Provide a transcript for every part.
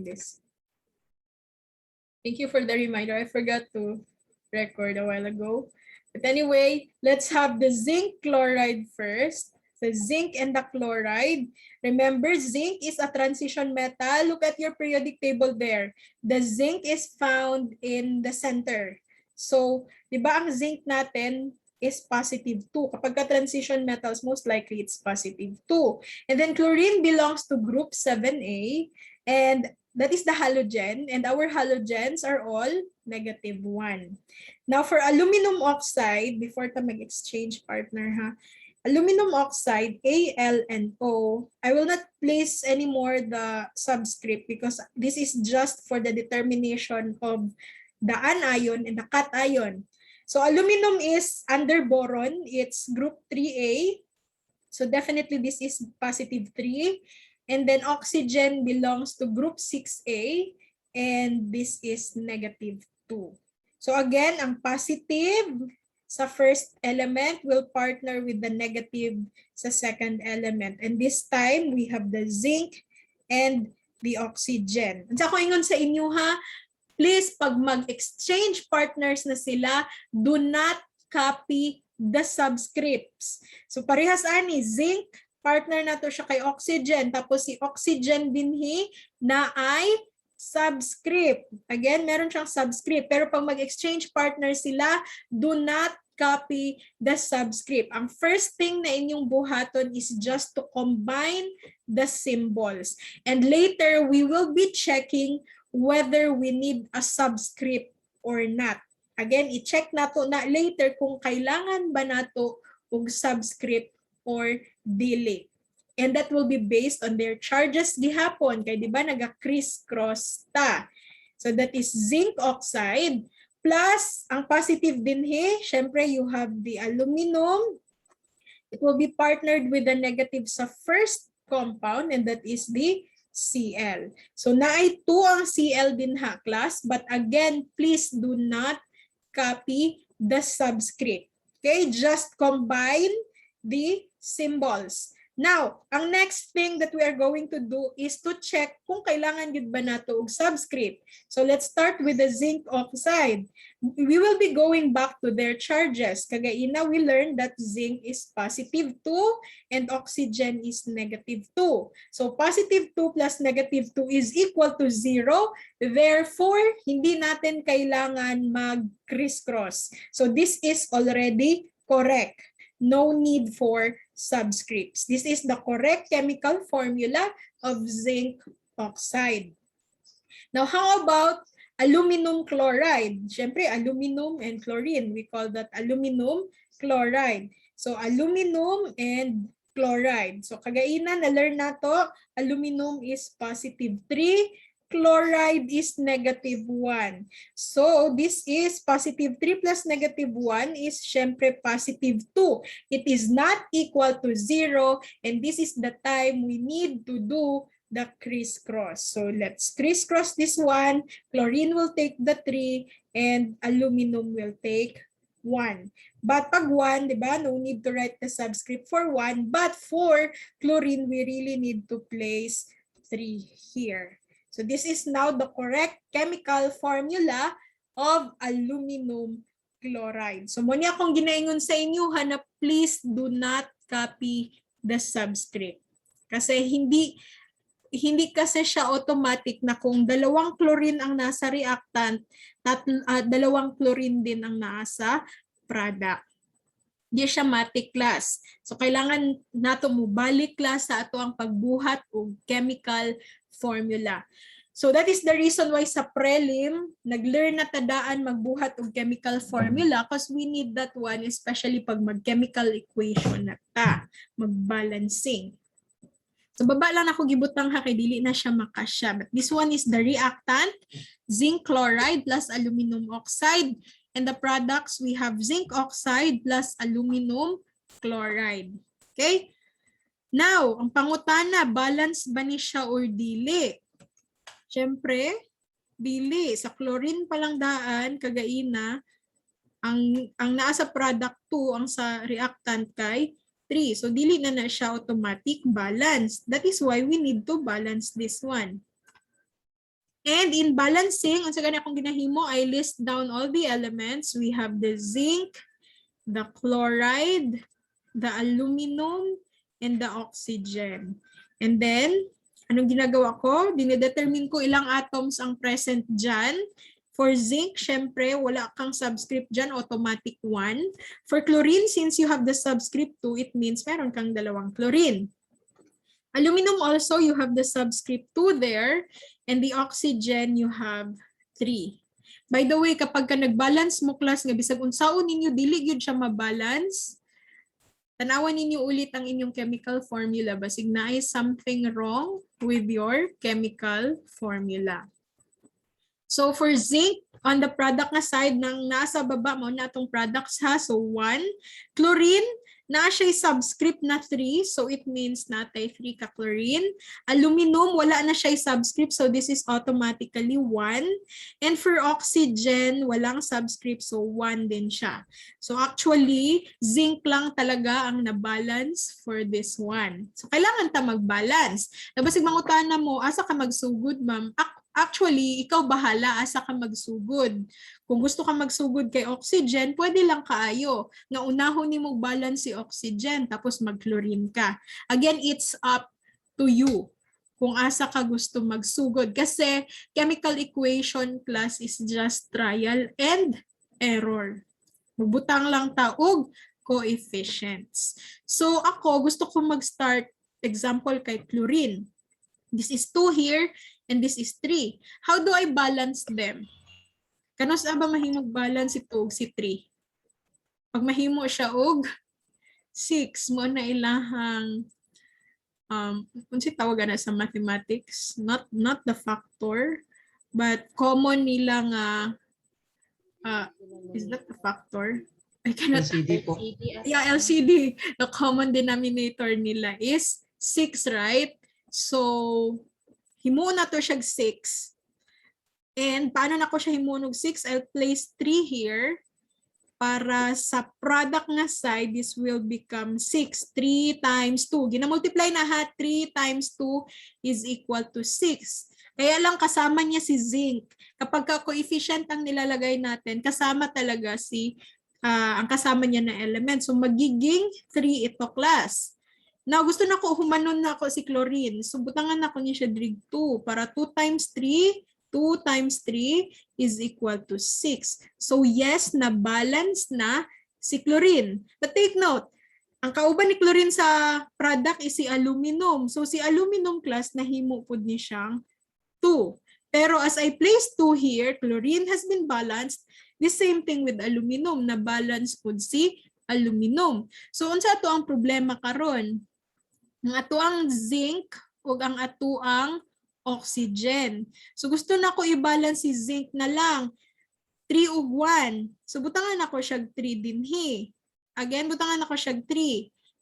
this. Thank you for the reminder. I forgot to record a while ago. But anyway, let's have the zinc chloride first. The zinc and the chloride. Remember, zinc is a transition metal. Look at your periodic table there. The zinc is found in the center. So, di ba ang zinc natin is positive 2. Kapag ka-transition metals, most likely it's positive 2. And then chlorine belongs to group 7A. And that is the halogen. And our halogens are all negative 1. Now, for aluminum oxide, before ka mag-exchange partner, ha? Aluminum oxide, Al and O, I will not place anymore the subscript because this is just for the determination of the anion and the cation. So aluminum is under boron, it's group 3A. So definitely this is positive 3. And then oxygen belongs to group 6A and this is negative 2. So again, ang positive sa first element will partner with the negative sa second element. And this time, we have the zinc and the oxygen. At ako ingon sa inyo ha, please pag mag-exchange partners na sila, do not copy the subscripts. So parehas ani, zinc, partner na to siya kay oxygen. Tapos si oxygen binhi na ay subscript. Again, meron siyang subscript. Pero pag mag-exchange partner sila, do not copy the subscript. Ang first thing na inyong buhaton is just to combine the symbols. And later, we will be checking whether we need a subscript or not. Again, i-check nato na later kung kailangan ba nato og subscript or dili. And that will be based on their charges gihapon. Kaya di ba naga-criss-cross ta. So that is zinc oxide plus ang positive din syempre you have the aluminum. It will be partnered with the negative sa first compound and that is the Cl. So naay 2 ang Cl din ha class, but again, please do not copy the subscript. Okay, just combine the symbols. Now, ang next thing that we are going to do is to check kung kailangan yun ba nato og subscript. So let's start with the zinc oxide. We will be going back to their charges. Kagaina, we learned that zinc is positive 2 and oxygen is negative 2. So positive 2 plus negative 2 is equal to 0. Therefore, hindi natin kailangan mag-criss-cross. So this is already correct. No need for subscripts. This is the correct chemical formula of zinc oxide. Now, how about aluminum chloride? Siyempre, aluminum and chlorine. We call that aluminum chloride. So, aluminum and chloride. So, kagaina, na-learn na to, aluminum is positive 3. Chloride is negative 1. So, this is positive 3 plus negative 1 is syempre positive 2. It is not equal to 0 and this is the time we need to do the crisscross. So, let's crisscross this one. Chlorine will take the 3 and aluminum will take 1. But pag 1, diba, no need to write the subscript for 1. But for chlorine, we really need to place 3 here. So this is now the correct chemical formula of aluminum chloride. So muna akong ginaingon sa inyo na please do not copy the subscript. Kasi hindi kasi siya automatic na kung dalawang chlorine ang nasa reactant, dalawang chlorine din ang nasa product. Di siya matic class. So kailangan nato mo balik class sa ato ang pagbuhat og chemical formula. So that is the reason why sa prelim, nag-learn na tadaan magbuhat og chemical formula because we need that one, especially pag mag-chemical equation na ta, mag-balancing. So baba lang ako gibutang ha kay dili na siya makasya. But this one is the reactant, zinc chloride plus aluminum oxide. And the products, we have zinc oxide plus aluminum chloride. Okay? Now, ang pangutana, balance ba ni siya or dili? Siyempre, dili. Sa chlorine palang daan, kagaina, ang naa sa product 2, ang sa reactant kay 3. So, dili na siya automatic balance. That is why we need to balance this one. And in balancing, unsa gani akong ginahimo, I list down all the elements. We have the zinc, the chloride, the aluminum, and the oxygen. And then, anong ginagawa ko? Dinedetermine ko ilang atoms ang present dyan. For zinc, syempre, wala kang subscript dyan, automatic 1. For chlorine, since you have the subscript 2, it means meron kang dalawang chlorine. Aluminum also, you have the subscript 2 there, and the oxygen, you have 3. By the way, kapag ka nag-balance mo class nga, bisag unsaon ninyo, dili yun siya ma-balance, tanawan ninyo ulit ang inyong chemical formula. Basig na ay something wrong with your chemical formula. So for zinc, on the product na side, nang nasa baba mo na itong products ha, so 1. Chlorine, na siya subscript na 3, so it means natay 3 ka chlorine. Aluminum, wala na siya subscript, so this is automatically 1. And for oxygen, walang subscript, so 1 din siya. So actually, zinc lang talaga ang na-balance for this one. So kailangan ta mag-balance. Nabasig mangutana mo, asa ka magsugod, ma'am? Actually, ikaw bahala asa ka magsugod. Kung gusto ka magsugod kay oxygen, pwede lang kaayo. Nga unahon ni mo balance si oxygen, tapos mag-chlorine ka. Again, it's up to you kung asa ka gusto magsugod. Kasi chemical equation class is just trial and error. Magbutang lang taog coefficients. So ako, gusto ko mag-start example kay chlorine. This is 2 here, and this is 3. How do I balance them? Kanos ba mahimog balance ito og si 3? Pag mahimo siya og 6, mo na ilahang kung si tawagan na sa mathematics, not the factor, but common nila nga is that the factor? I cannot LCD po. Yeah, LCD. The common denominator nila is 6, right? So himo na to siya 6. And paano na ko siya himunog 6? I'll place 3 here. Para sa product nga side, this will become 6. 3 times 2. Ginamultiply na ha. 3 times 2 is equal to 6. Kaya lang kasama niya si zinc. Kapag ka coefficient ang nilalagay natin, kasama talaga si ang kasama niya na element. So magiging 3 ito class. Now, gusto na ko, humanon na ako si chlorine. So, butangan na ko niya siya drig 2. Para 2 times 3, 2 times 3 is equal to 6. So, yes, na-balance na si chlorine. But take note, ang kauban ni chlorine sa product is si aluminum. So, si aluminum class, nahimo po ni siyang 2. Pero as I place 2 here, chlorine has been balanced. The same thing with aluminum, na-balance po si aluminum. So, unsa ato ang problema karon? Ang ato ang zinc o ang ato ang oxygen. So gusto na ko i-balance si zinc na lang. 3 ug 1. So butangan ako siya 3 din hi. Again, butangan ako siya 3.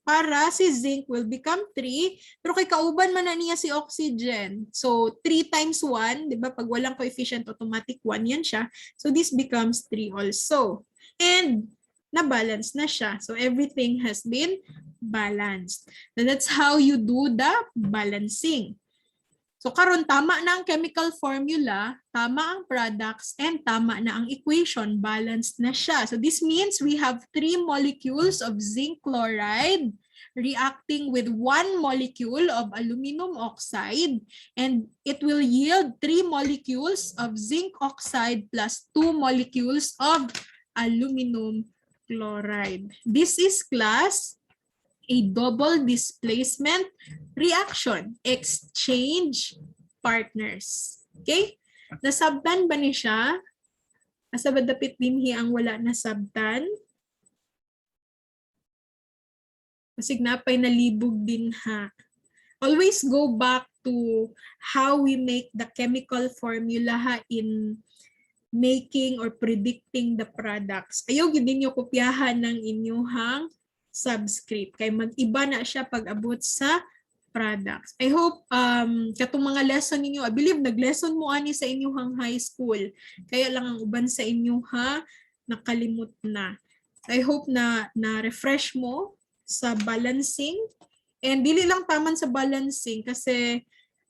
Para si zinc will become 3. Pero kay kauban man na niya si oxygen. So 3 times 1, di ba? Pag walang coefficient, automatic 1 yan siya. So this becomes 3 also. And na-balance na siya. So everything has been balanced. So that's how you do the balancing. So karon tama na ang chemical formula, tama ang products, and tama na ang equation, balanced na siya. So this means we have 3 molecules of zinc chloride reacting with 1 molecule of aluminum oxide, and it will yield 3 molecules of zinc oxide plus 2 molecules of aluminum chloride. This is class a double displacement reaction, exchange partners. Okay? Nasabtan ba ni siya? Asa ba dapit dinhi ang wala nasabtan? Kasi napay nalibog din ha. Always go back to how we make the chemical formula ha in making or predicting the products. Ayaw yun din yung kopyahan ng inyong subscript. Kaya mag-iba na siya pag abot sa products. I hope katong mga lesson ninyo, I believe nag-lesson mo ani sa inyong high school. Kaya lang ang uban sa inyo nakalimot na. I hope na refresh mo sa balancing. And dili lang taman sa balancing kasi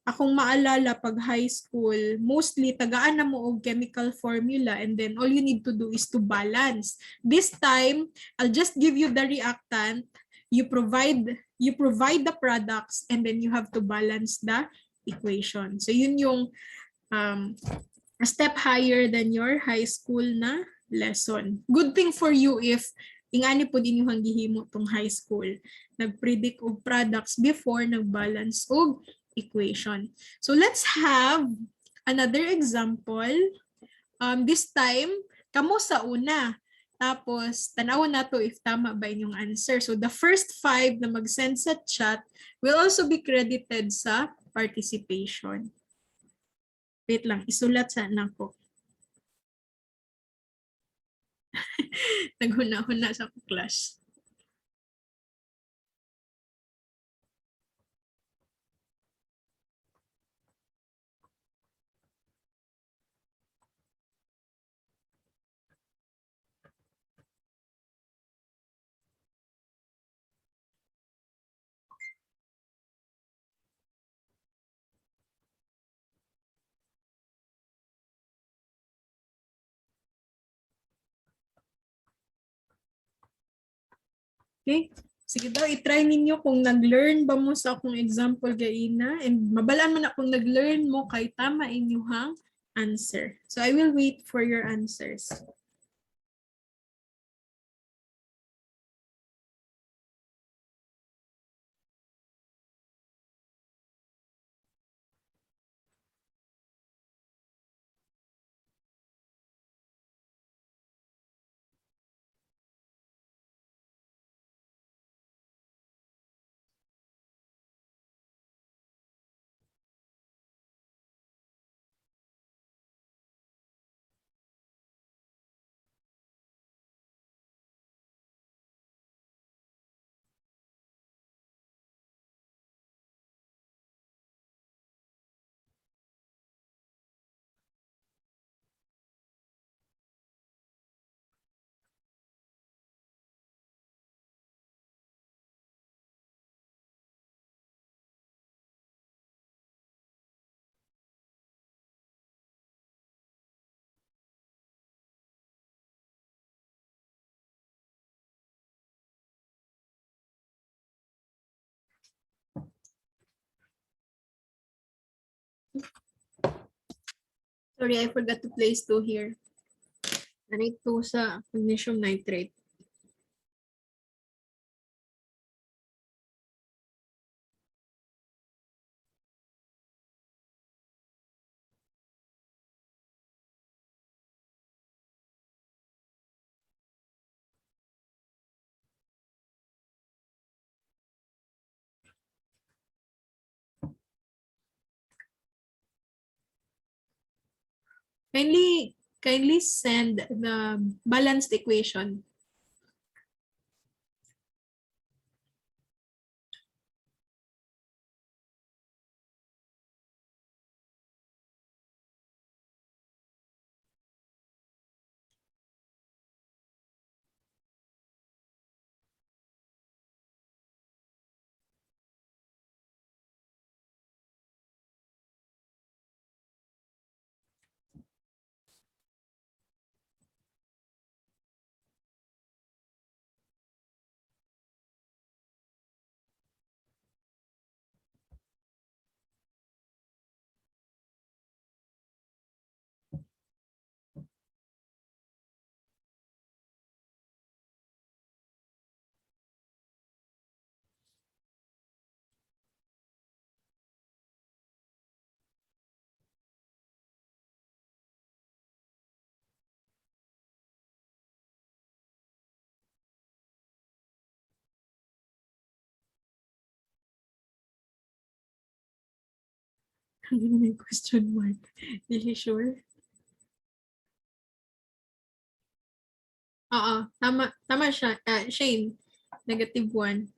akong maalala pag high school, mostly tagaan na mo og chemical formula and then all you need to do is to balance. This time, I'll just give you the reactant, you provide the products and then you have to balance the equation. So yun yung a step higher than your high school na lesson. Good thing for you if ingani po din yung gihimo tong high school. Nag-predict og products before nag-balance og equation. So let's have another example. This time, kamo sa una. Tapos, tanawan na to if tama ba inyong answer. So the first 5 na mag-send sa chat will also be credited sa participation. Wait lang, isulat sana ko. Naghuna-huna sa class. Okay? Sige daw, i-try ninyo kung nag-learn ba mo sa akong example gaina and mabalaan mo na kung nag-learn mo kay tama inyong answer. So I will wait for your answers. Sorry, I forgot to place 2 here. Nanay 2 sa magnesium nitrate. Kindly send the balanced equation. May question mark. Really sure? Oo, tama siya. Shane, -1.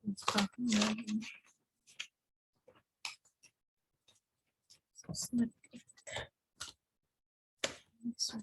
It's not it. Sorry.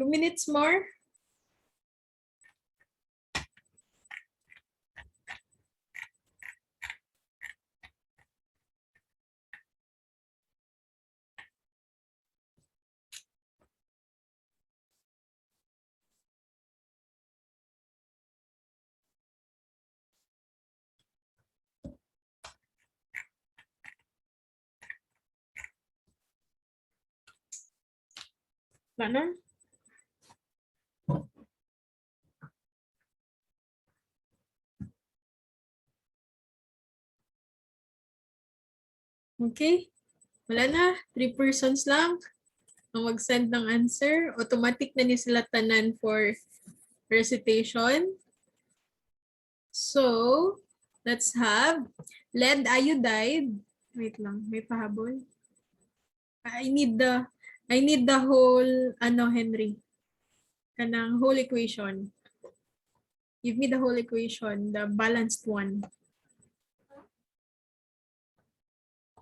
Two minutes more. Wala na? Okay. Wala na. 3 persons lang ang mag-send ng answer. Automatic na ni sila tanan for recitation. So, let's have lead iodide. Wait lang, may pahabol. I need the whole Henry. Kanang whole equation. Give me the whole equation, the balanced one.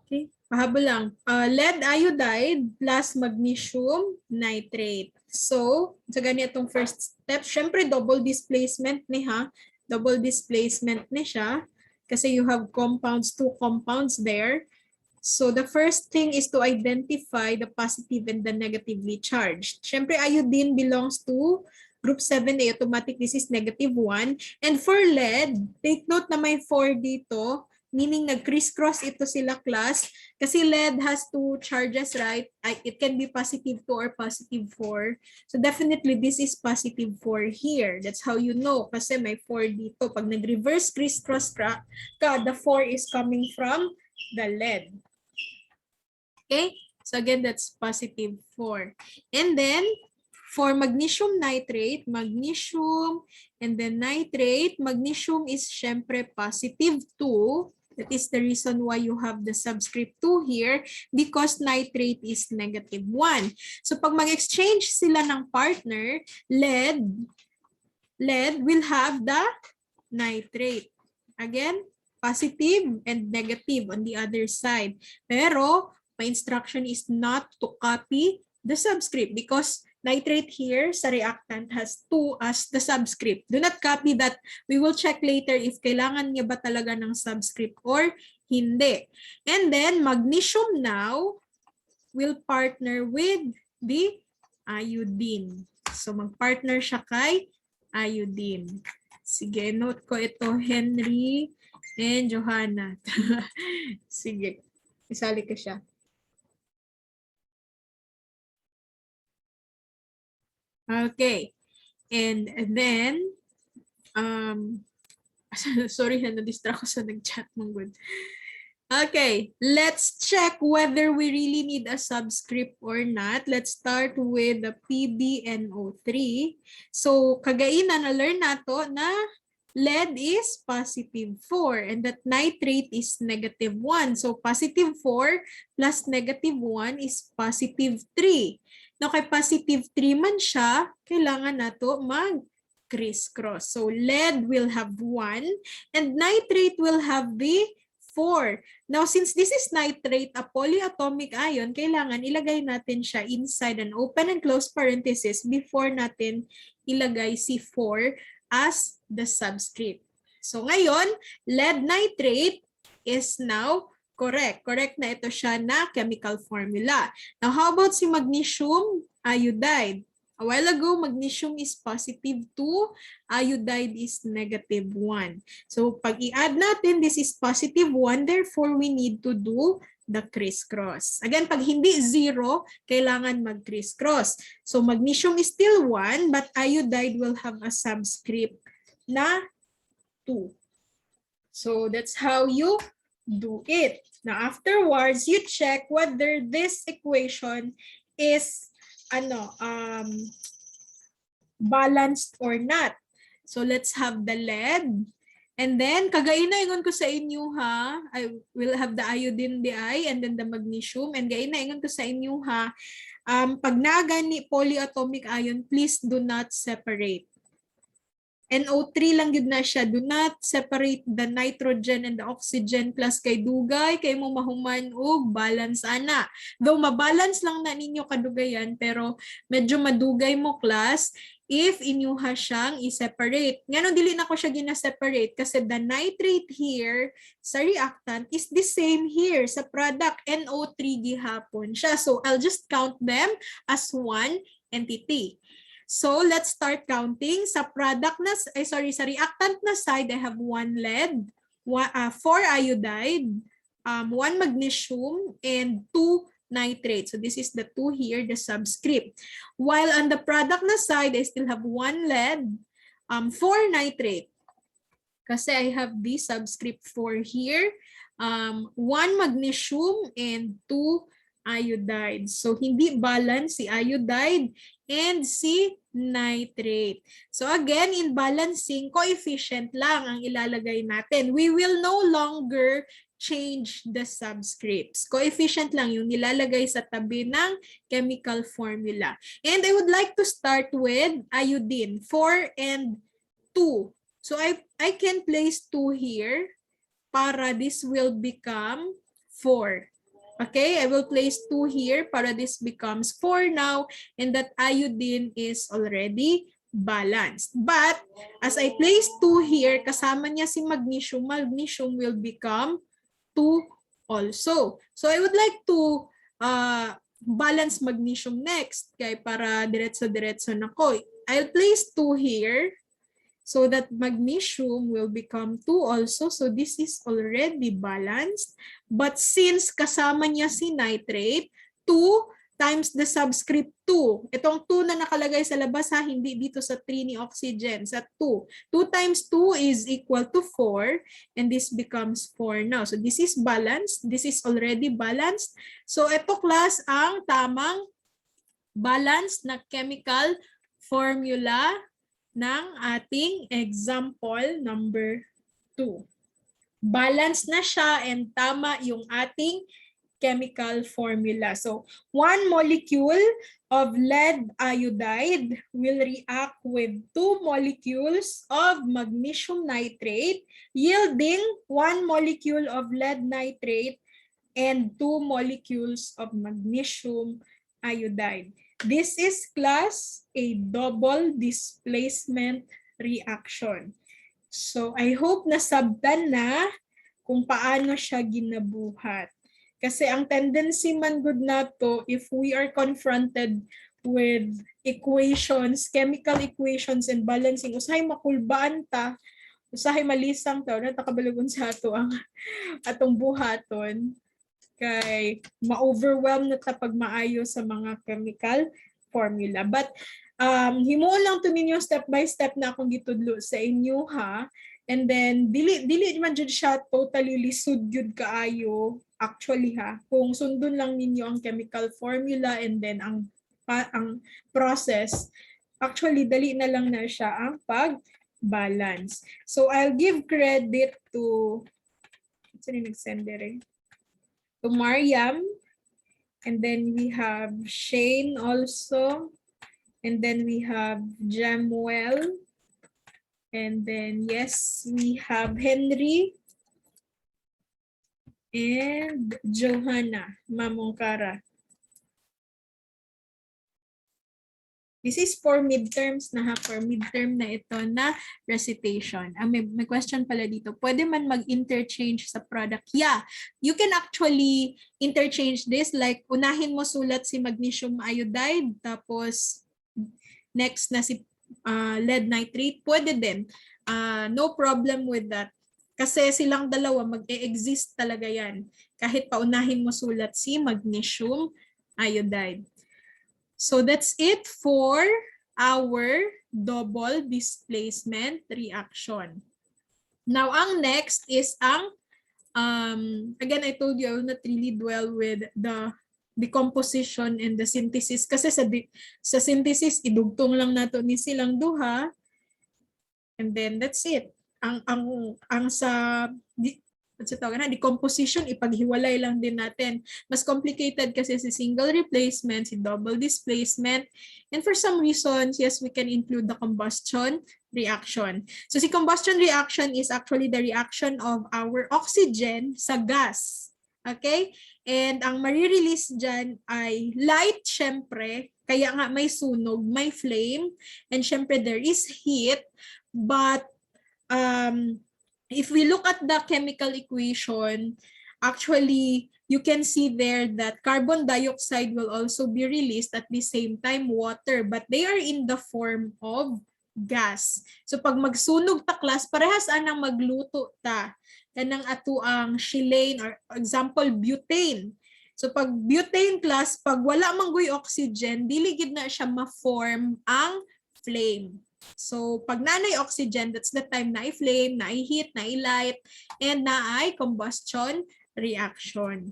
Okay, pahabol lang. Lead iodide plus magnesium nitrate. So, sa ganitong first step, syempre double displacement ni ha. Double displacement ni siya. Kasi you have compounds, 2 compounds there. So, the first thing is to identify the positive and the negatively charged. Syempre, iodine belongs to group 7A. Automatic, this is -1. And for lead, take note na may 4 dito. Meaning nag-crisscross ito sila class. Kasi lead has 2 charges, right? It can be +2 or +4. So definitely this is +4 here. That's how you know. Kasi may 4 dito. Pag nag-reverse crisscross ka, the 4 is coming from the lead. Okay? So again, that's +4. And then, for magnesium nitrate, magnesium and then nitrate, magnesium is syempre +2. That is the reason why you have the subscript 2 here because nitrate is -1. So pag mag-exchange sila ng partner, lead will have the nitrate. Again, positive and negative on the other side. Pero my instruction is not to copy the subscript because nitrate here sa reactant has 2 as the subscript. Do not copy that. We will check later if kailangan niya ba talaga ng subscript or hindi. And then magnesium now will partner with the iodine. So magpartner siya kay iodine. Sige, note ko ito, Henry and Johanna. Sige, isali ko siya. Okay. And then, sorry, na-distract ko sa nag-chat mong good. Okay, let's check whether we really need a subscript or not. Let's start with the PbNO3. So, kagaina na-learn nato na lead is +4 and that nitrate is -1. So, +4 plus -1 is +3. Now, kay +3 man siya, kailangan nato mag-crisscross. So, lead will have 1 and nitrate will have the 4. Now, since this is nitrate, a polyatomic ion, kailangan ilagay natin siya inside an open and closed parenthesis before natin ilagay si 4 as the subscript. So ngayon, lead nitrate is now correct. Correct na ito siya na chemical formula. Now, how about si magnesium iodide? A while ago, magnesium is +2, iodide is -1. So, pag i-add natin, this is +1, therefore we need to do the crisscross. Again, pag hindi 0, kailangan mag-crisscross. So, magnesium is still 1, but iodide will have a subscript na 2. So, that's how you do it. Now, afterwards, you check whether this equation is balanced or not. So, let's have the lead. And then, kagainaingon ko sa inyo ha, I will have the iodine Di and then the magnesium. And gainaingon ko sa inyo ha, pag nagani polyatomic ion, please do not separate. NO3 lang yun na siya. Do not separate the nitrogen and the oxygen plus kay dugay, kay mo mahuman o balance ana. Though mabalance lang na ninyo kadugayan, pero medyo madugay mo class if inyuha siyang i-separate. Nga dili na ko siya gina-separate kasi the nitrate here sa reactant is the same here sa product. NO3 gihapon siya. So I'll just count them as one entity. So let's start counting. Sa product na, sa reactant na side, I have 1 lead, 4 iodide, 1 magnesium, and 2 nitrate. So this is the 2 here, the subscript. While on the product na side, I still have 1 lead, 4 nitrate. Kasi I have the subscript 4 here, 1 magnesium, and 2 iodide. So hindi balance si iodide and si nitrate. So again, in balancing, coefficient lang ang ilalagay natin. We will no longer change the subscripts. Coefficient lang yung nilalagay sa tabi ng chemical formula. And I would like to start with iodine, 4 and 2. So I can place 2 here para this will become 4. Okay, I will place 2 here para this becomes 4 now and that iodine is already balanced. But as I place 2 here, kasama niya si magnesium, magnesium will become 2 also. So I would like to balance magnesium next kaya para diretso-diretso na ko. I'll place 2 here. So that magnesium will become 2 also. So this is already balanced. But since kasama niya si nitrate, 2 times the subscript 2. Itong 2 na nakalagay sa labas ha, hindi dito sa 3 ni oxygen, sa 2. 2 times 2 is equal to 4 and this becomes 4 now. So this is balanced. This is already balanced. So ito class ang tamang balanced na chemical formula ng ating example number 2. Balanced na siya and tama yung ating chemical formula. So, 1 molecule of lead iodide will react with 2 molecules of magnesium nitrate, yielding 1 molecule of lead nitrate and 2 molecules of magnesium iodide. This is class a double displacement reaction. So I hope nasabtan na kung paano siya ginabuhat. Kasi ang tendency man good na to, if we are confronted with equations, chemical equations and balancing, usahay makulbaan ta, usahay malisang ta, natakabalugon sa ato ang atong buhaton. Kay ma-overwhelm na tapag maayo sa mga chemical formula. But himuon lang to ninyo step by step na akong gitudlo sa inyo ha. And then dili man jud siya totally lisod gyud kaayo actually ha. Kung sundon lang ninyo ang chemical formula and then ang process, actually dali na lang na siya ang pag-balance. So I'll give credit to to Mariam, and then we have Shane also, and then we have Jamuel, and then yes, we have Henry and Johanna Mamongkara. This is for midterms na ha, for midterm na ito na recitation. May question pala dito. Pwede man mag-interchange sa product? Yeah, you can actually interchange this. Like, unahin mo sulat si magnesium iodide, tapos next na si lead nitrate. Pwede din. No problem with that. Kasi silang dalawa, mag-e-exist talaga yan. Kahit paunahin mo sulat si magnesium iodide. So that's it for our double displacement reaction. Now, ang next is ang, again, I told you I will not really dwell with the decomposition and the synthesis. Kasi sa synthesis, idugtong lang nato ni silang duha. And then that's it. Ang sa decomposition, ipaghiwalay lang din natin. Mas complicated kasi si single replacement, si double displacement. And for some reasons, yes, we can include the combustion reaction. So si combustion reaction is actually the reaction of our oxygen sa gas. Okay? And ang marirelease dyan ay light, syempre. Kaya nga may sunog, may flame. And syempre there is heat. But if we look at the chemical equation, actually, you can see there that carbon dioxide will also be released at the same time water, but they are in the form of gas. So pag magsunog ta class, parehas anang magluto ta. Kanang ato ang silane or example butane. So pag butane class, pag wala manggoy oxygen, dili gid na siya ma-form ang flame. So, pag nanay oxygen, that's the time na i-flame, na i-heat, na i-light, and na ay combustion reaction.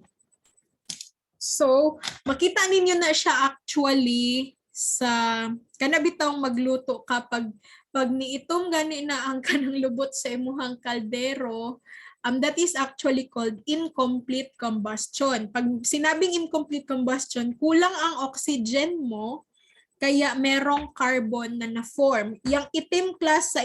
So, makita ninyo na siya actually sa kanabitang magluto kapag niitom gani na ang kanang lubot sa imuhang kaldero, that is actually called incomplete combustion. Pag sinabing incomplete combustion, kulang ang oxygen mo, kaya merong carbon na na-form. Yung itim class sa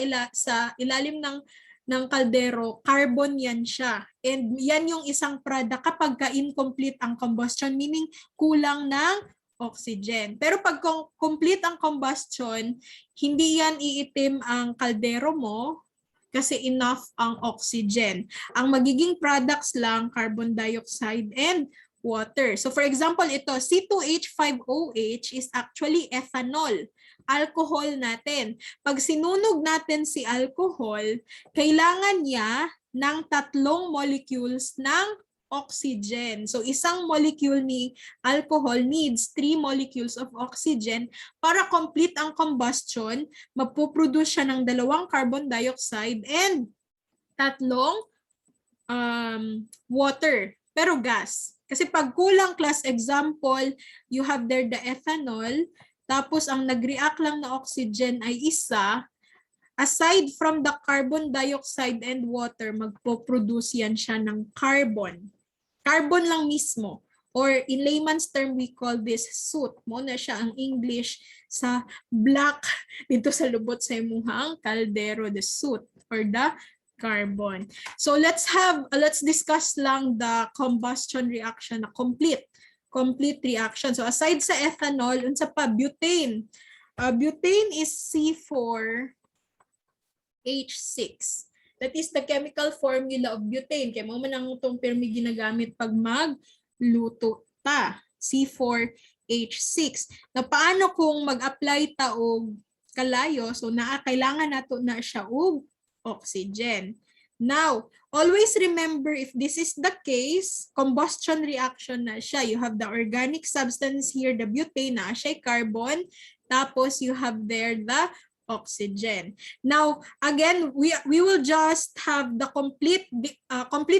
ilalim ng kaldero, carbon yan siya. And yan yung isang product kapag ka-incomplete ang combustion, meaning kulang ng oxygen. Pero pag complete ang combustion, hindi yan iitim ang kaldero mo kasi enough ang oxygen. Ang magiging products lang, carbon dioxide and water. So for example, ito, C2H5OH is actually ethanol, alcohol natin. Pag sinunog natin si alcohol, kailangan niya ng 3 molecules ng oxygen. So isang molecule ni alcohol needs 3 molecules of oxygen para complete ang combustion, magpo-produce siya ng 2 carbon dioxide and 3 water, pero gas. Kasi pag kulang class example, you have there the ethanol, tapos ang nag-react lang na oxygen ay isa, aside from the carbon dioxide and water, magpo-produce yan siya ng carbon. Carbon lang mismo. Or in layman's term, we call this soot. Muna siya ang English sa black dito sa lubot sa imuhang kaldero, the soot or the carbon. So let's discuss lang the combustion reaction na complete reaction. So aside sa ethanol, unsa pa butane. Butane is C4H6. That is the chemical formula of butane. Kaya mo man ang itong permi ginagamit pag magluto ta. C4H6. Na paano kung mag-apply ta og kalayo? So kailangan nato na siya og oxygen. Now, always remember if this is the case, combustion reaction na siya. You have the organic substance here, the butane, na siya carbon, tapos you have there the oxygen. Now, again, we will just have the complete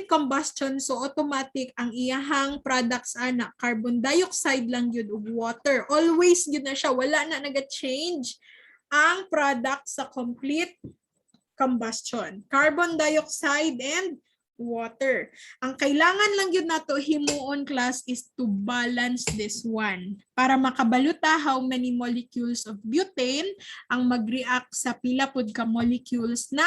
combustion, so automatic ang iyahang products ana carbon dioxide lang yun ug water. Always yun na siya, wala na naga-change ang product sa complete combustion. Carbon dioxide and water. Ang kailangan lang yun nato himuon class is to balance this one. Para makabaluta how many molecules of butane ang mag-react sa pila pod ka molecules na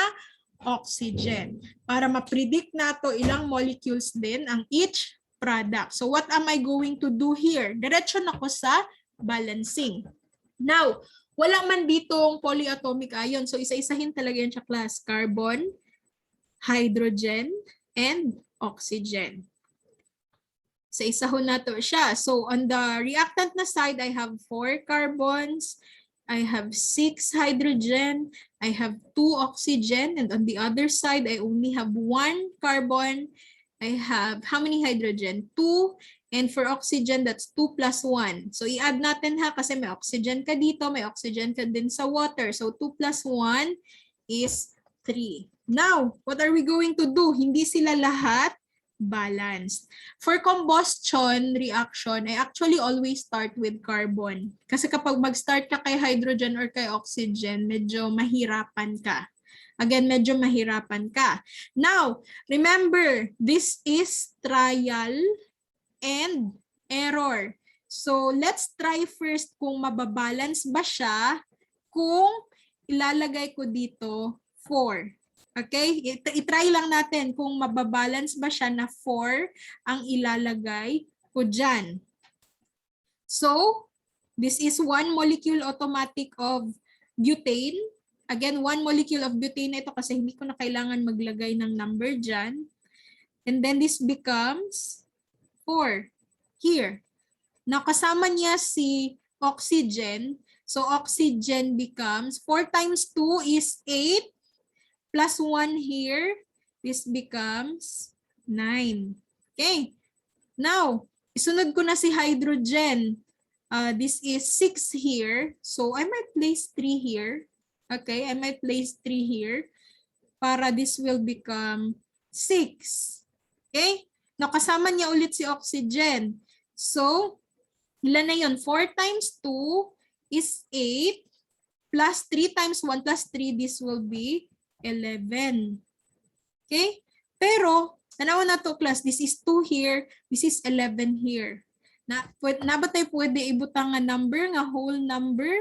oxygen. Para ma-predict nato ilang molecules din ang each product. So what am I going to do here? Diretso na ko sa balancing. Now, Wala man ditong polyatomic ion. So isa-isahin talaga yan sa class. Carbon, hydrogen, and oxygen. Isa-isahon na to siya. So on the reactant na side, I have 4 carbons, I have 6 hydrogen, I have 2 oxygen, and on the other side, I only have 1 carbon. I have how many hydrogen? 2. And for oxygen, that's 2 plus 1. So i-add natin ha kasi may oxygen ka dito, may oxygen ka din sa water. So 2 plus 1 is 3. Now, what are we going to do? Hindi sila lahat balanced. For combustion reaction, I actually always start with carbon. Kasi kapag mag-start ka kay hydrogen or kay oxygen, medyo mahirapan ka. Again, medyo mahirapan ka. Now, remember, this is trial and error. So, let's try first kung mababalance ba siya kung ilalagay ko dito 4. Okay? I-try lang natin kung mababalance ba siya na 4 ang ilalagay ko dyan. So, this is 1 molecule automatic of butane. Again, 1 molecule of butane ito kasi hindi ko na kailangan maglagay ng number dyan. And then this becomes 4 here. Now, kasama niya si oxygen. So, oxygen becomes 4 times 2 is 8. Plus 1 here, this becomes 9. Okay. Now, isunod ko na si hydrogen. This is 6 here. So, I might place 3 here. Okay, I might place 3 here para this will become 6. Okay. Now, kasama niya ulit si oxygen. So, ilan na yun? 4 times 2 is 8. Plus 3 times 1 plus 3, this will be 11. Okay? Pero, tanawan na to class, this is 2 here, this is 11 here. Na ba tayo pwede ibutang nga number, nga whole number,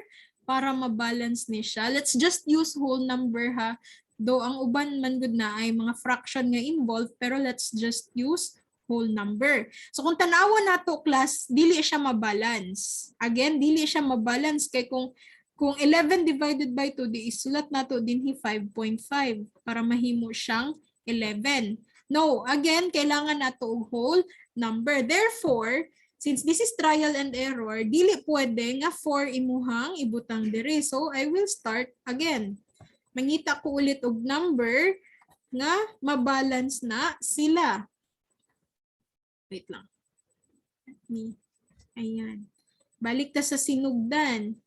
para mabalance ni siya? Let's just use whole number ha. Though ang uban man good na ay mga fraction nga involved, pero let's just use whole number. So kung tanawan na to class, dili siya mabalance. Again, dili siya mabalance kay kung 11 divided by 2, di isulat na to din 5.5 para mahimo siyang 11. No, again, kailangan na to whole number. Therefore, since this is trial and error, dili pwede nga 4 imuhang ibutang dire. So, I will start again. Mangita ko ulit og number nga mabalance na sila. Wait lang. Ayan. Balik ta sa sinugdan.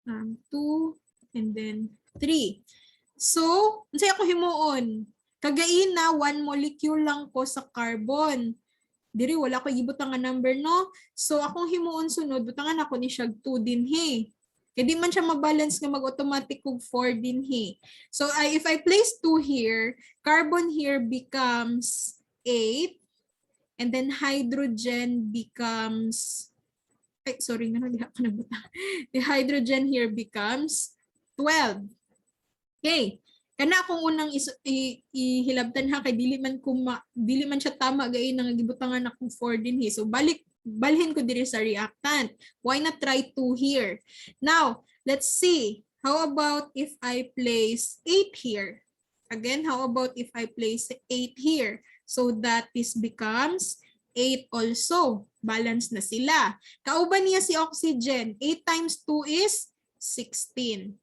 2, and then 3. So, unsay ako himuon? Kagain na 1 molecule lang ko sa carbon. Diri wala ko ibutang nga number no. So akong himuon sunod butangan ako ni siya 2 din he. Kaya di man siya mabalance nga mag-automatic og 4 din he. So if I place 2 here, carbon here becomes 8, and then hydrogen becomes sorry, di ako nagbutang. The hydrogen here becomes 12. Okay. Kana akong unang ihilabtan ha kay dili man siya tama gain nang gibutangan akong 4 din he. So balhin ko diri sa reactant. Why not try 2 here? Now, let's see. How about if I place 8 here? Again, how about if I place 8 here? So that this becomes 8 also. Balance na sila. Kauban niya si oxygen. 8 times 2 is 16.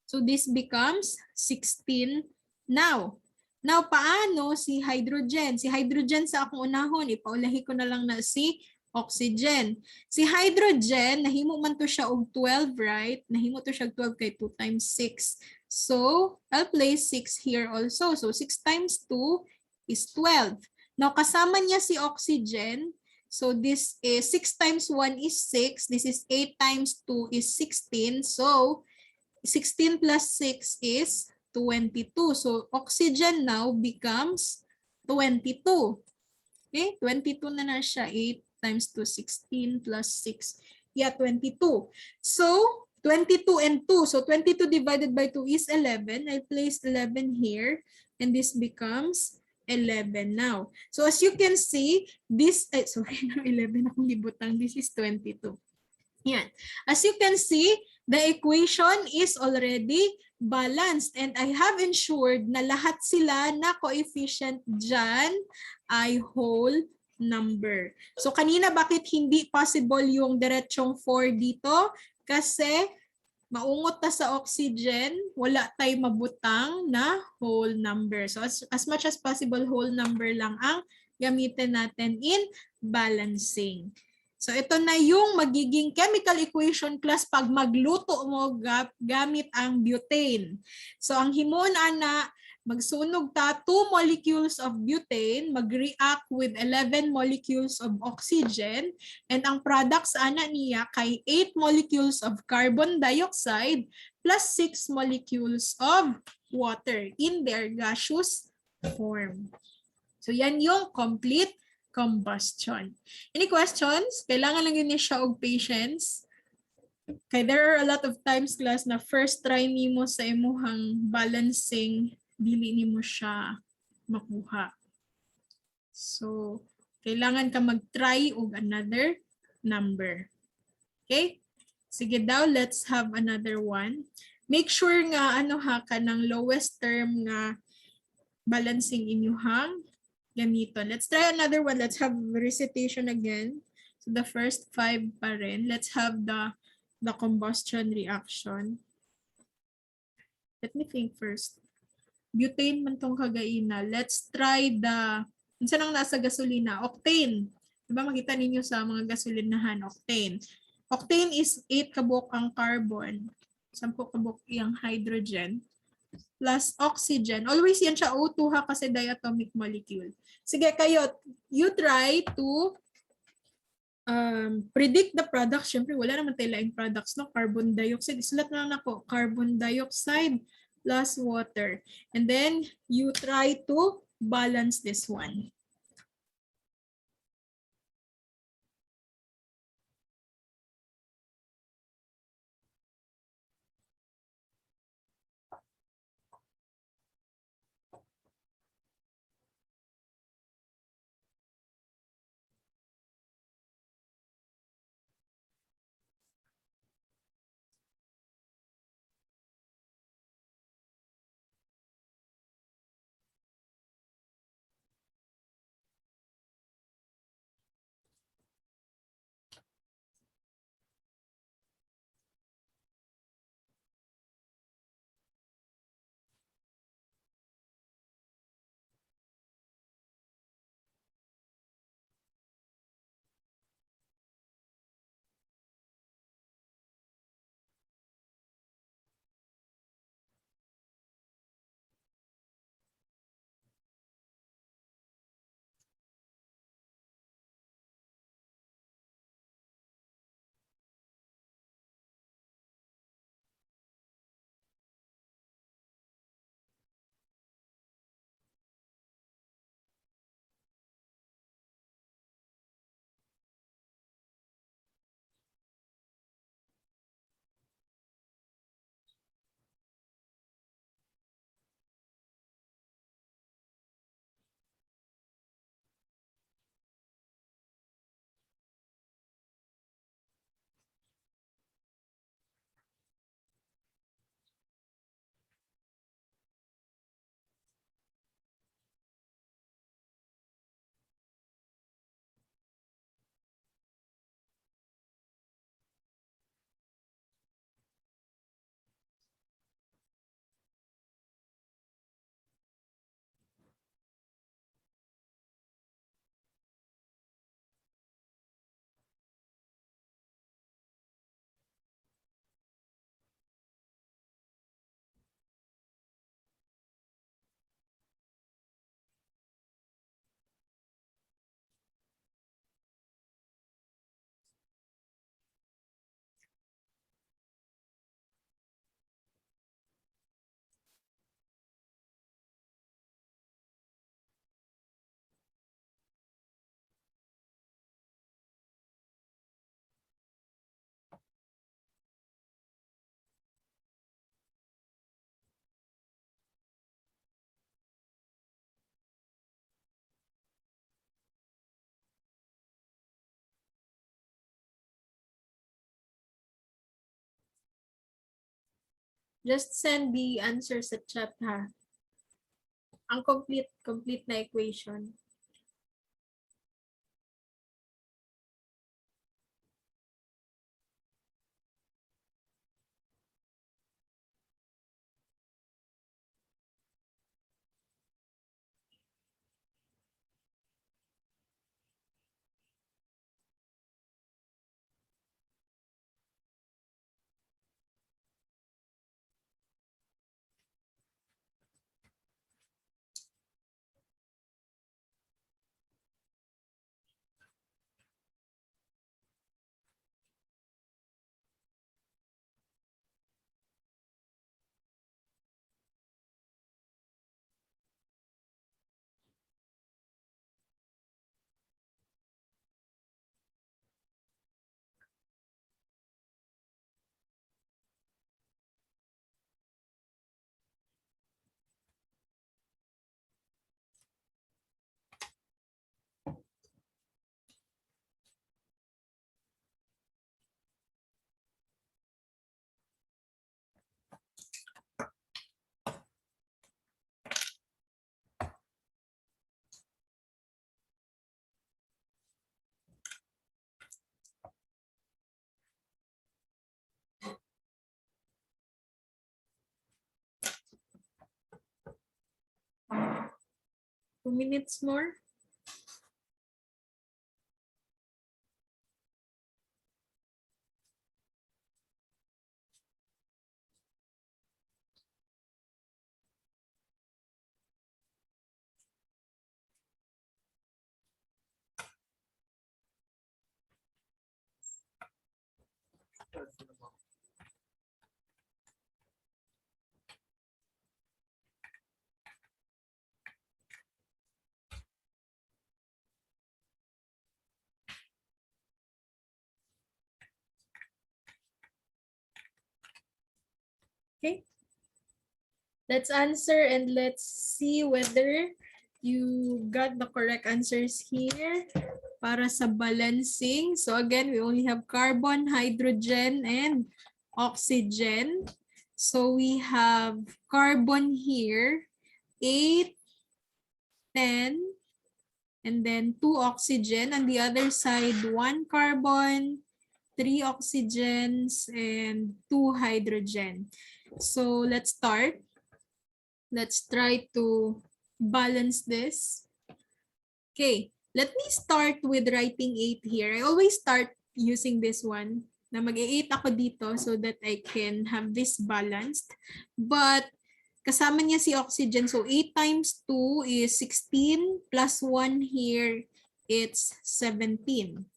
So this becomes 16 now. Now, paano si hydrogen? Si hydrogen sa akong unahon, ipaulahi ko na lang na si oxygen. Si hydrogen, nahimo man to siya og 12, right? Nahimo to siya 12 kay 2 times 6. So, I'll place 6 here also. So, 6 times 2 is 12. Now, kasama niya si oxygen. So, this is 6 times 1 is 6. This is 8 times 2 is 16. So, 16 plus 6 is 22. So, oxygen now becomes 22. Okay? 22 na siya. 8 times 2, 16 plus 6. Yeah, 22. So, 22 and 2. So, 22 divided by 2 is 11. I place 11 here. And this becomes 11 now. So, as you can see, this, sorry, 11 akong libutang. This is 22. Yan. As you can see, the equation is already balanced and I have ensured na lahat sila na coefficient dyan ay whole number. So kanina bakit hindi possible yung diretsong 4 dito? Kasi maungot ta sa oxygen, wala tayo mabutang na whole number. So as much as possible, whole number lang ang gamitin natin in balancing. So ito na yung magiging chemical equation class pag magluto mo gamit ang butane. So ang himon ana, magsunog ta 2 molecules of butane, mag-react with 11 molecules of oxygen, and ang products ana niya kay 8 molecules of carbon dioxide plus 6 molecules of water in their gaseous form. So yan yung complete combustion. Any questions? Kailangan lang yun siya og patience. Kaya there are a lot of times class na first try nimo sa imuhang balancing, dili nimo siya makuha. So, kailangan ka mag-try og another number. Okay? Sige daw, let's have another one. Make sure nga ano ha ka ng lowest term nga balancing inyuhang gamiton. Let's try another one. Let's have recitation again. So the first 5 pa rin. Let's have the combustion reaction. Let me think first. Butane man tong kagaina. Let's try the, unsa nang nasa gasolina? Octane. Diba makita ninyo sa mga gasolinahan, octane. Octane is 8 kabuk ang carbon, 10 kabuk yung hydrogen, plus oxygen. Always yan siya O2 ha kasi diatomic molecule. Sige kayo, you try to predict the products. Siyempre wala naman tayo laing products, no? Carbon dioxide. Isulat na lang ako. Carbon dioxide plus water. And then you try to balance this one. Just send the answer sa chat ha. Ang complete na equation. Two minutes more. Okay. Let's answer and let's see whether you got the correct answers here para sa balancing. So again, we only have carbon, hydrogen, and oxygen. So we have carbon here, 8, 10, and then 2 oxygen. On the other side, 1 carbon, 3 oxygens, and 2 hydrogen. So let's start. Let's try to balance this. Okay, let me start with writing 8 here. I always start using this one. Na mag-8 ako dito so that I can have this balanced. But kasama niya si oxygen. So 8 times 2 is 16 plus 1 here, it's 17.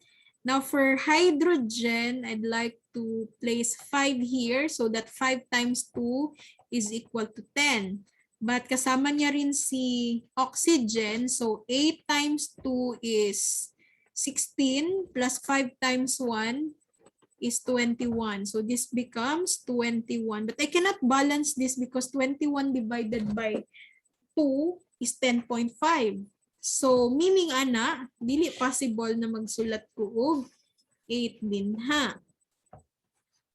Now for hydrogen, I'd like to place 5 here so that 5 times 2 is equal to 10. But kasama niya rin si oxygen. So 8 times 2 is 16 plus 5 times 1 is 21. So this becomes 21. But I cannot balance this because 21 divided by 2 is 10.5. So meaning ana, dili possible na magsulat ko og 8 din ha.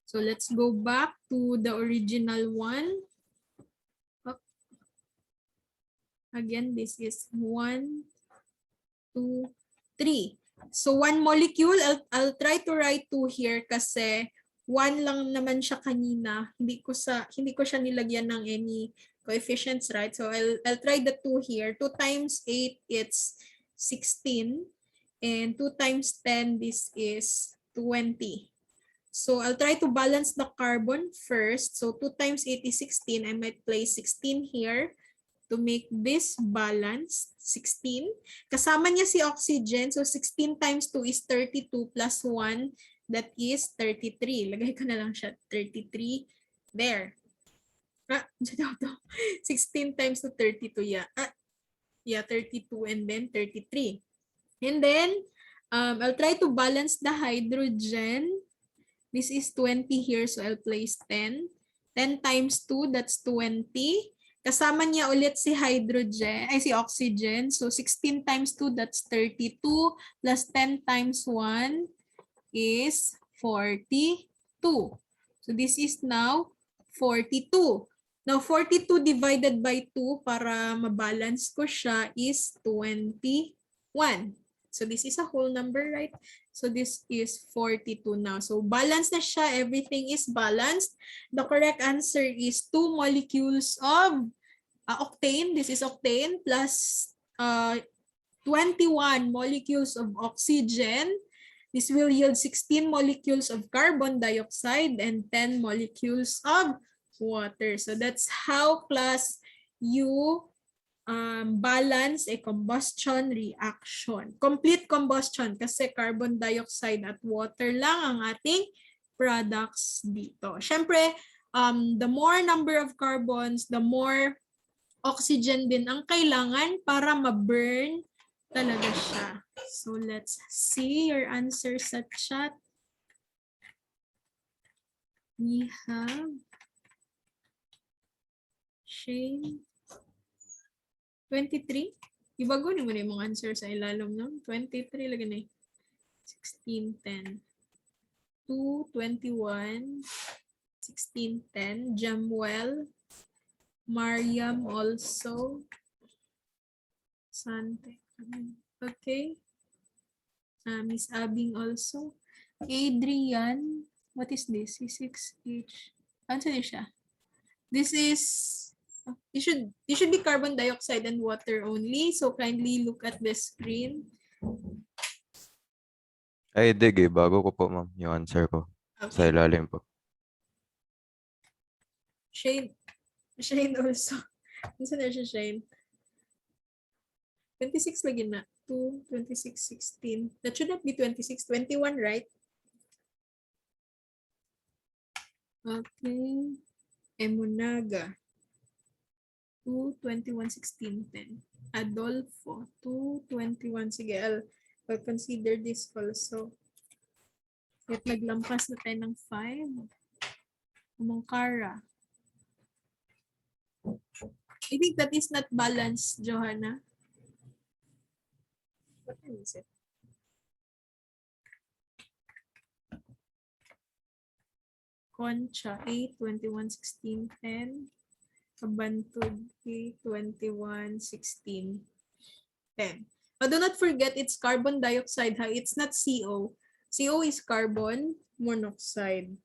So let's go back to the original one. Again, this is 1, 2, 3. So one molecule, I'll try to write 2 here kasi 1 lang naman siya kanina. Hindi ko siya nilagyan ng any coefficients, right? So I'll try the 2 here. 2 times 8, it's 16. And 2 times 10, this is 20. So I'll try to balance the carbon first. So 2 times 8 is 16. I might place 16 here to make this balance, 16. Kasama niya si oxygen. So 16 times 2 is 32 plus 1, that is 33. Lagay ko na lang siya, 33 there. 16 times 2, 32, yeah. 32 and then 33. And then, I'll try to balance the hydrogen. This is 20 here, so I'll place 10. 10 times 2, that's 20. Kasama niya ulit si hydrogen, si oxygen. So 16 times 2, that's 32. Plus 10 times 1 is 42. So this is now 42. Now, 42 divided by 2 para mabalance ko siya is 21. So this is a whole number, right? So this is 42 now. So balance na siya. Everything is balanced. The correct answer is 2 molecules of octane. This is octane plus 21 molecules of oxygen. This will yield 16 molecules of carbon dioxide and 10 molecules of water. So that's how, class, you balance a combustion reaction. Complete combustion kasi carbon dioxide at water lang ang ating products dito. Siyempre, the more number of carbons, the more oxygen din ang kailangan para ma-burn talaga siya. So let's see your answer sa chat. We have Shane 23. Ibago naman yung mga answer sa ilalim, no? 23 lagi na 16, 10. 2, 21, 16, 10. Jamwell. Mariam also. Sante. Okay. Miss Abing also. Adrian. What is this? C6H. Ano siya? This is, it should be carbon dioxide and water only. So kindly look at the screen. Ay, dig eh. Bago ko po, ma'am, yung answer ko. Okay. Sa ilalim po. Shane also. Saan na siya, Shane? 26 lagi na. 2, 26, 16. That should not be 26, 21, right? Okay. Emunaga. 2, 21, 16, 10. Adolfo. 2, 21. Sige, I'll consider this also. At naglampas na tayo ng 5. Mongkara. I think that is not balanced, Johanna. What time is it? Concha, 8, 21, 16, 10. Kabantog, 8, 21, 16, 10. But do not forget, it's carbon dioxide. Ha? It's not CO. CO is carbon monoxide.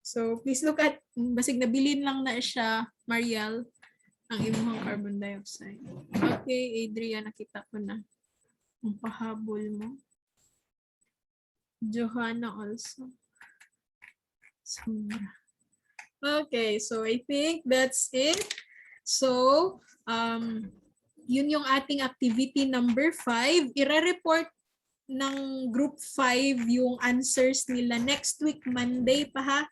So, please look at, basig nabilin lang na siya, Mariel, ang imong carbon dioxide. Okay, Adrian, nakita ko na. Ang pahabol mo. Johanna also. Sobra. Okay, so I think that's it. So, yun yung ating activity number 5. Ire-report ng group 5 yung answers nila next week, Monday pa ha.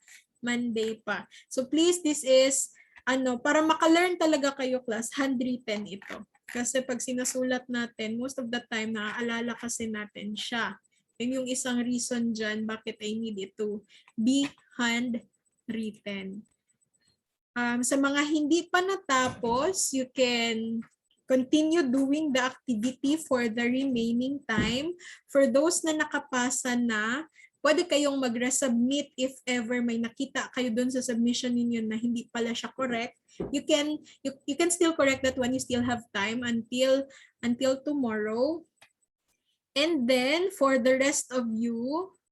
Monday pa. So please, this is, para maka-learn talaga kayo, class, handwritten ito. Kasi pag sinasulat natin, most of the time, naaalala kasi natin siya. Yun yung isang reason dyan, bakit I need it to be handwritten. Sa mga hindi pa natapos, you can continue doing the activity for the remaining time. For those na nakapasa na, pwede kayong mag-resubmit if ever may nakita kayo dun sa submission ninyo na hindi pala siya correct. You can still correct that one. You still have time until tomorrow. And then for the rest of you,